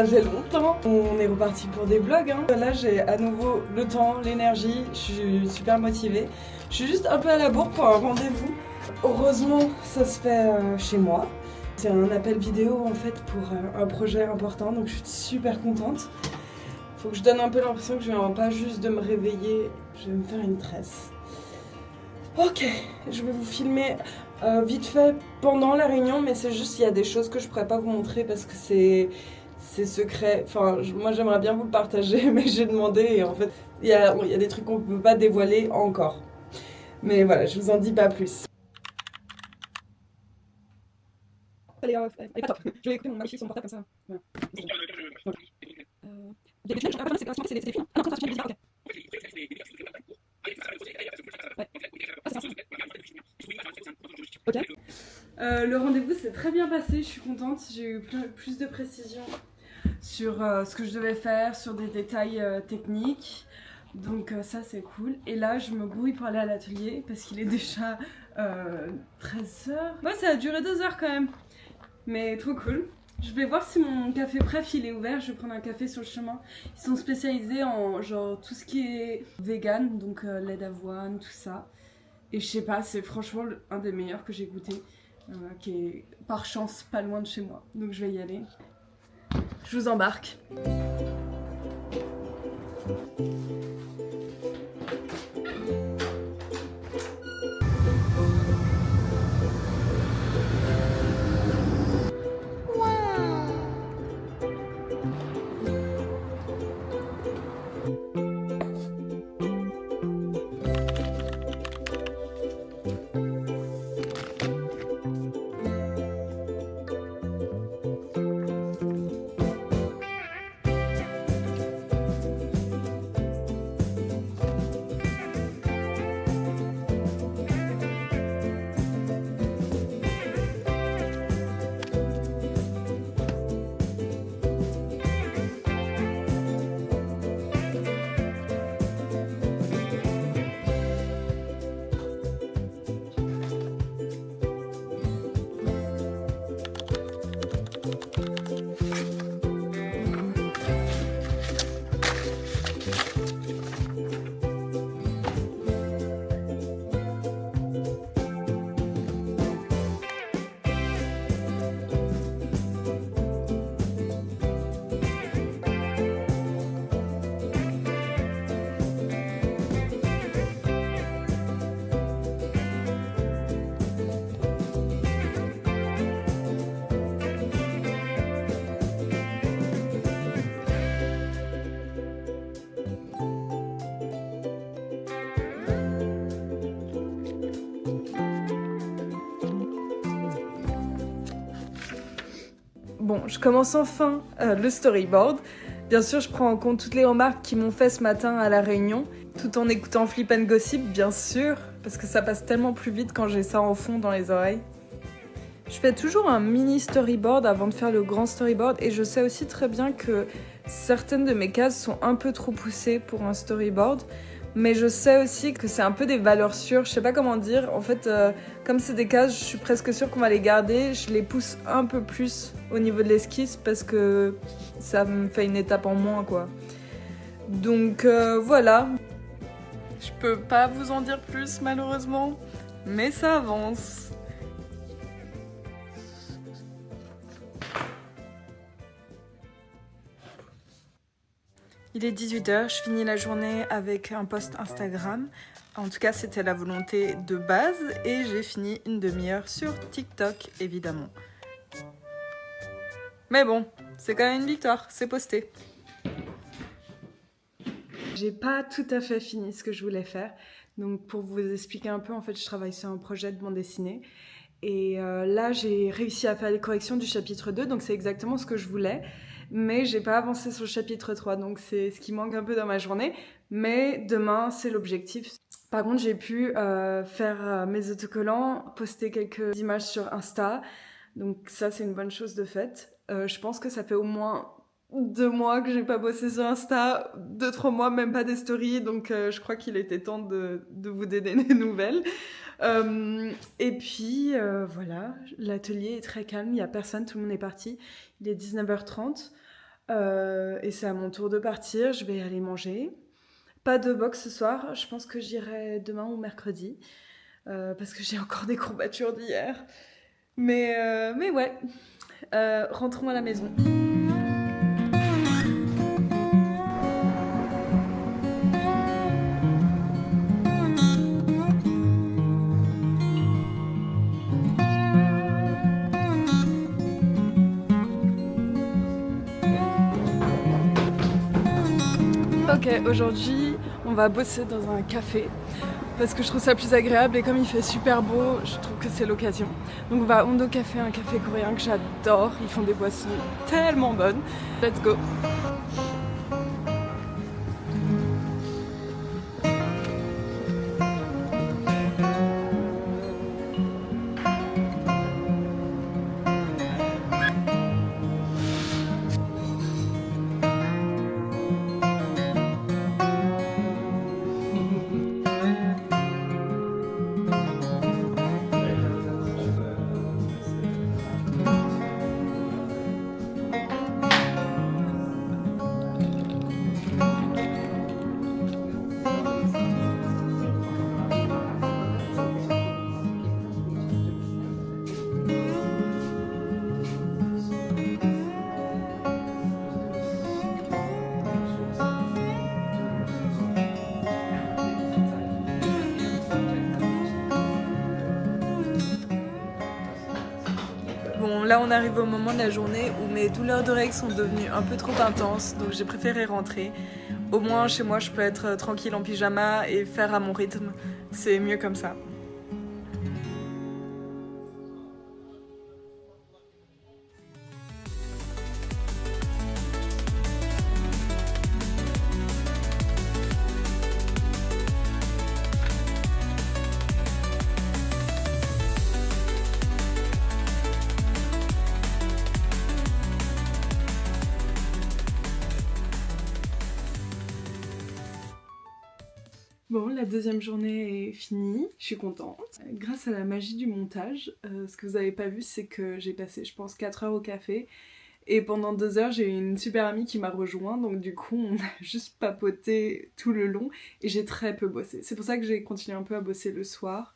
Ça fait longtemps. On est reparti pour des vlogs. Là, j'ai à nouveau le temps, l'énergie. Je suis super motivée. Je suis juste un peu à la bourre pour un rendez-vous. Heureusement, ça se fait chez moi. C'est un appel vidéo en fait pour un projet important, donc je suis super contente. Faut que je donne un peu l'impression que je viens pas juste de me réveiller, je vais me faire une tresse. Ok, je vais vous filmer vite fait pendant la réunion, mais c'est juste qu'il y a des choses que je pourrais pas vous montrer parce que c'est secret. Enfin, moi j'aimerais bien vous le partager, mais j'ai demandé et en fait, il y a des trucs qu'on peut pas dévoiler encore. Mais voilà, je vous en dis pas plus. Elle est pas top. Je vais écouter mon mari sur mon portable comme ça. Voilà. Des films, c'est des films. Ah non, c'est des bizarres, ok. Ouais. Ah, c'est un ok. Le rendez-vous s'est très bien passé, je suis contente. J'ai eu plus de précisions sur ce que je devais faire, sur des détails techniques. Donc ça c'est cool. Et là je me grouille pour aller à l'atelier parce qu'il est déjà 13h. Ouais, ça a duré 2 heures quand même. Mais trop cool. Je vais voir si mon café Bref il est ouvert, je vais prendre un café sur le chemin. Ils sont spécialisés en genre tout ce qui est vegan, donc lait d'avoine, tout ça. Et je sais pas, c'est franchement un des meilleurs que j'ai goûté, qui est par chance pas loin de chez moi. Donc je vais y aller. Je vous embarque. Bon, je commence enfin le storyboard. Bien sûr, je prends en compte toutes les remarques qu'ils m'ont fait ce matin à la réunion, tout en écoutant Flip and Gossip, bien sûr, parce que ça passe tellement plus vite quand j'ai ça en fond dans les oreilles. Je fais toujours un mini storyboard avant de faire le grand storyboard, et je sais aussi très bien que certaines de mes cases sont un peu trop poussées pour un storyboard, mais je sais aussi que c'est un peu des valeurs sûres, je sais pas comment dire. En fait, comme c'est des cases, je suis presque sûre qu'on va les garder. Je les pousse un peu plus au niveau de l'esquisse parce que ça me fait une étape en moins, quoi. Donc voilà. Je peux pas vous en dire plus malheureusement, mais ça avance. Il est 18h, je finis la journée avec un post Instagram. En tout cas, c'était la volonté de base et j'ai fini une demi-heure sur TikTok, évidemment. Mais bon, c'est quand même une victoire, c'est posté. J'ai pas tout à fait fini ce que je voulais faire. Donc pour vous expliquer un peu, en fait, je travaille sur un projet de bande dessinée. Et là, j'ai réussi à faire les corrections du chapitre 2, donc c'est exactement ce que je voulais. Mais j'ai pas avancé sur le chapitre 3, donc c'est ce qui manque un peu dans ma journée. Mais demain, c'est l'objectif. Par contre, j'ai pu faire mes autocollants, poster quelques images sur Insta. Donc ça, c'est une bonne chose de fait. Je pense que ça fait au moins 2 mois que j'ai pas bossé sur Insta, 2-3 mois, même pas des stories. Donc je crois qu'il était temps de vous donner des nouvelles. Et puis voilà, l'atelier est très calme, il n'y a personne, tout le monde est parti. Il est 19h30. Et c'est à mon tour de partir, je vais aller manger. Pas de boxe ce soir, je pense que j'irai demain ou mercredi, parce que j'ai encore des courbatures d'hier. Mais ouais, rentrons à la maison. Ok, aujourd'hui on va bosser dans un café parce que je trouve ça plus agréable et comme il fait super beau, je trouve que c'est l'occasion. Donc on va à Hondo Café, un café coréen que j'adore, ils font des boissons tellement bonnes. Let's go! Bon, là on arrive au moment de la journée où mes douleurs de règles sont devenues un peu trop intenses, donc j'ai préféré rentrer. Au moins chez moi je peux être tranquille en pyjama et faire à mon rythme, c'est mieux comme ça. Bon, la deuxième journée est finie, je suis contente. Grâce à la magie du montage, ce que vous avez pas vu, c'est que j'ai passé, je pense, 4 heures au café. Et pendant 2 heures, j'ai eu une super amie qui m'a rejoint, donc du coup, on a juste papoté tout le long. Et j'ai très peu bossé. C'est pour ça que j'ai continué un peu à bosser le soir.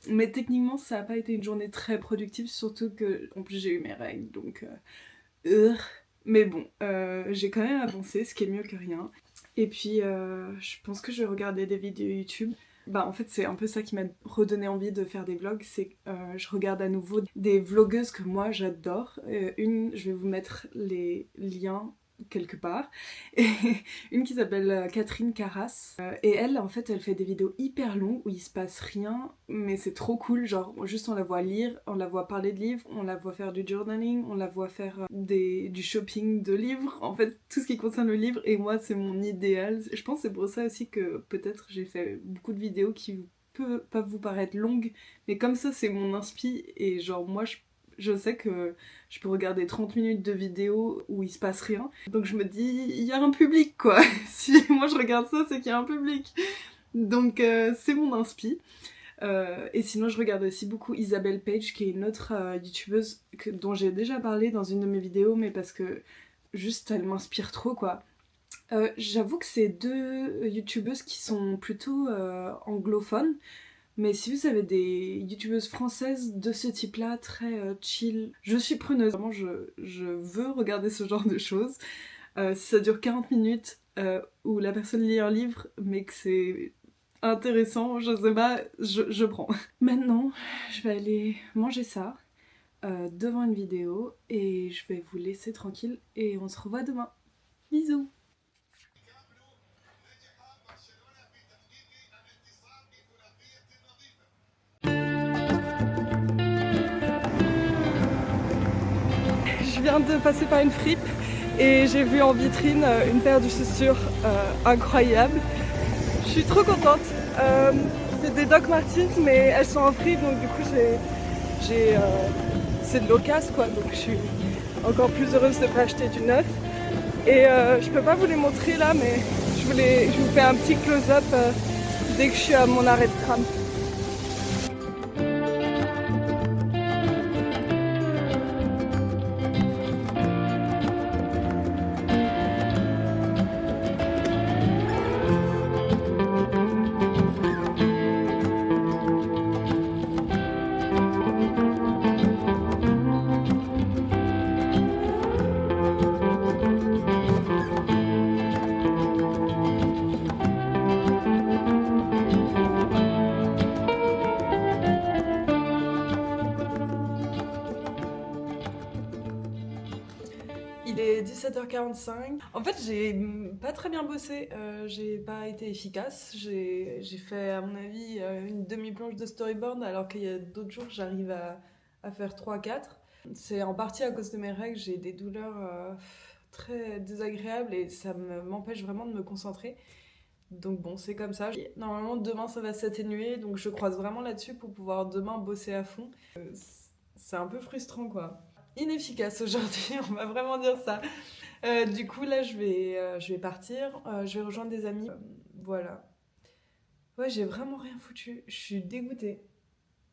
Mais techniquement, ça n'a pas été une journée très productive, surtout que, en plus, j'ai eu mes règles, donc... Mais bon, j'ai quand même avancé, ce qui est mieux que rien. Et puis, je pense que je vais regarder des vidéos YouTube. Bah, en fait, c'est un peu ça qui m'a redonné envie de faire des vlogs, c'est que je regarde à nouveau des vlogueuses que moi j'adore. Je vais vous mettre les liens quelque part. Et une qui s'appelle Catherine Carras. Et elle, en fait, elle fait des vidéos hyper longues où il se passe rien, mais c'est trop cool. Genre, juste on la voit lire, on la voit parler de livres, on la voit faire du journaling, on la voit faire du shopping de livres. En fait, tout ce qui concerne le livre, et moi, c'est mon idéal. Je pense que c'est pour ça aussi que peut-être j'ai fait beaucoup de vidéos qui peuvent vous paraître longues, mais comme ça, c'est mon inspi, et genre, moi, je sais que je peux regarder 30 minutes de vidéo où il se passe rien. Donc je me dis, il y a un public quoi. Si moi je regarde ça, c'est qu'il y a un public. Donc c'est mon inspi. Et sinon je regarde aussi beaucoup Isabelle Page, qui est une autre youtubeuse dont j'ai déjà parlé dans une de mes vidéos, mais parce que juste elle m'inspire trop quoi. J'avoue que c'est deux youtubeuses qui sont plutôt anglophones. Mais si vous avez des youtubeuses françaises de ce type-là, très chill, je suis preneuse. Vraiment, je veux regarder ce genre de choses. Si ça dure 40 minutes, où la personne lit un livre, mais que c'est intéressant, je sais pas, je prends. Maintenant, je vais aller manger ça devant une vidéo et je vais vous laisser tranquille et on se revoit demain. Bisous! Je viens de passer par une fripe et j'ai vu en vitrine une paire de chaussures incroyables. Je suis trop contente. C'est des Doc Martens mais elles sont en fripe donc du coup c'est de l'occasion quoi, donc je suis encore plus heureuse de pas acheter du neuf. Et je peux pas vous les montrer là mais je vous fais un petit close-up dès que je suis à mon arrêt de tram. est 17h45. En fait, j'ai pas très bien bossé, j'ai pas été efficace. J'ai fait, à mon avis, une demi-planche de storyboard, alors qu'il y a d'autres jours, j'arrive à faire 3-4. C'est en partie à cause de mes règles, j'ai des douleurs très désagréables et ça m'empêche vraiment de me concentrer. Donc bon, c'est comme ça. Normalement, demain, ça va s'atténuer, donc je croise vraiment là-dessus pour pouvoir demain bosser à fond. C'est un peu frustrant, quoi. Inefficace aujourd'hui, on va vraiment dire ça. Du coup, là, je vais partir, je vais rejoindre des amis. Voilà. Ouais, j'ai vraiment rien foutu. Je suis dégoûtée.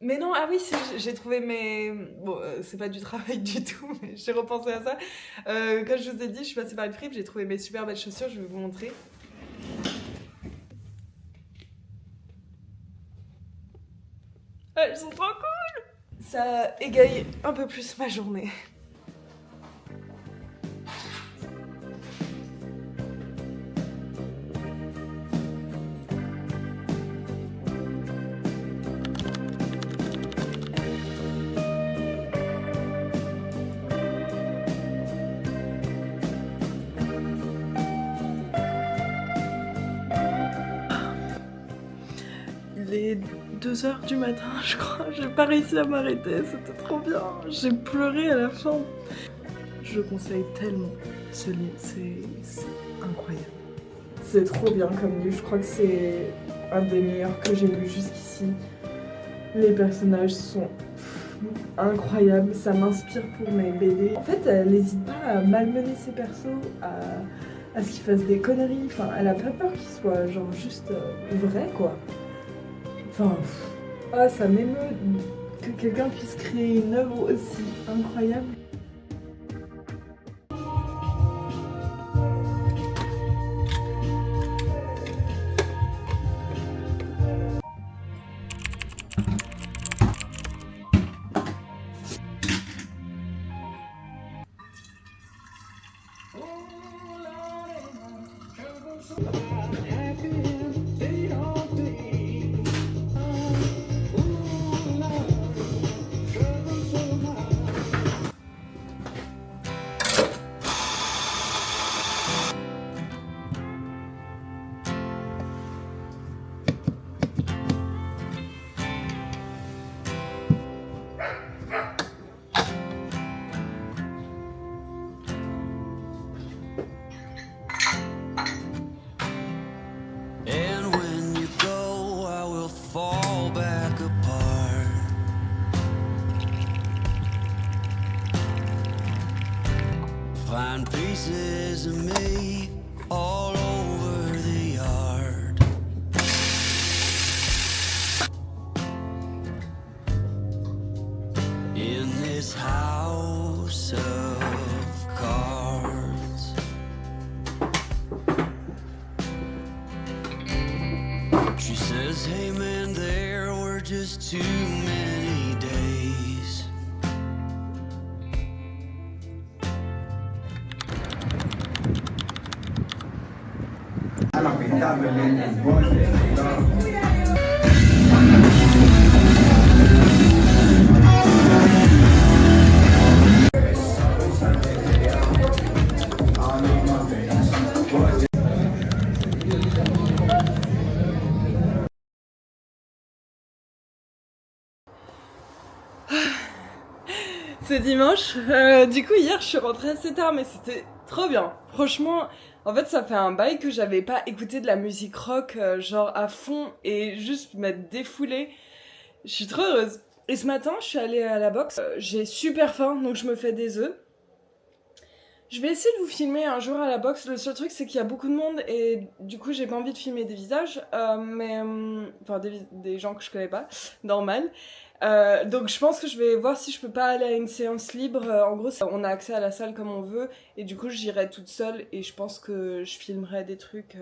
Mais non, ah oui, si, j'ai trouvé mes... Bon, c'est pas du travail du tout, mais j'ai repensé à ça. Comme je vous ai dit, je suis passée par le fripe, j'ai trouvé mes super belles chaussures, je vais vous montrer. Elles sont trop cool! Ça égaye un peu plus ma journée. Il est 2h du matin, je crois. J'ai pas réussi à m'arrêter, c'était trop bien. J'ai pleuré à la fin. Je le conseille tellement, ce livre, c'est incroyable. C'est trop bien comme livre, je crois que c'est un des meilleurs que j'ai lu jusqu'ici. Les personnages sont incroyables, ça m'inspire pour mes BD. En fait, elle n'hésite pas à malmener ses persos, à ce qu'ils fassent des conneries. Enfin, elle a pas peur qu'ils soient genre juste vrais, quoi. Enfin, ça m'émeut que quelqu'un puisse créer une œuvre aussi incroyable. Find pieces of me all over the yard. In this house of cards. She says, hey man, there were just too many days. C'est dimanche. Du coup, hier, je suis rentrée assez tard, mais c'était trop bien. Franchement, en fait, ça fait un bail que j'avais pas écouté de la musique rock, genre à fond, et juste m'être défoulée. Je suis trop heureuse. Et ce matin, je suis allée à la boxe. J'ai super faim, donc je me fais des œufs. Je vais essayer de vous filmer un jour à la boxe. Le seul truc, c'est qu'il y a beaucoup de monde, et du coup, j'ai pas envie de filmer des visages, enfin, des gens que je connais pas, normal. Donc je pense que je vais voir si je peux pas aller à une séance libre. En gros, on a accès à la salle comme on veut et du coup j'irai toute seule et je pense que je filmerai des trucs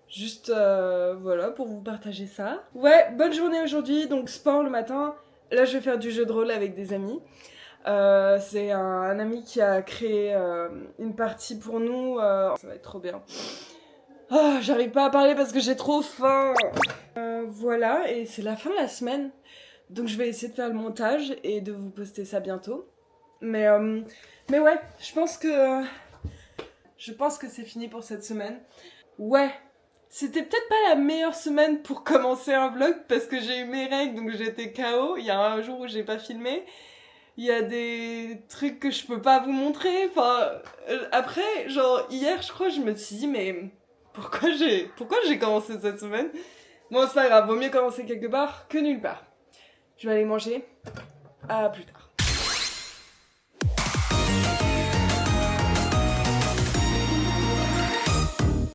juste voilà pour vous partager ça. Ouais, bonne journée aujourd'hui, donc sport le matin. Là je vais faire du jeu de rôle avec des amis. C'est un ami qui a créé une partie pour nous. Ça va être trop bien. Oh, j'arrive pas à parler parce que j'ai trop faim. Voilà, et c'est la fin de la semaine. Donc je vais essayer de faire le montage et de vous poster ça bientôt. Mais ouais, je pense que je pense que c'est fini pour cette semaine. Ouais, c'était peut-être pas la meilleure semaine pour commencer un vlog parce que j'ai eu mes règles donc j'étais KO. Il y a un jour où j'ai pas filmé. Il y a des trucs que je peux pas vous montrer. Enfin, après, genre hier je crois je me suis dit mais pourquoi j'ai commencé cette semaine? Bon c'est pas grave, vaut mieux commencer quelque part que nulle part. Je vais aller manger. À plus tard.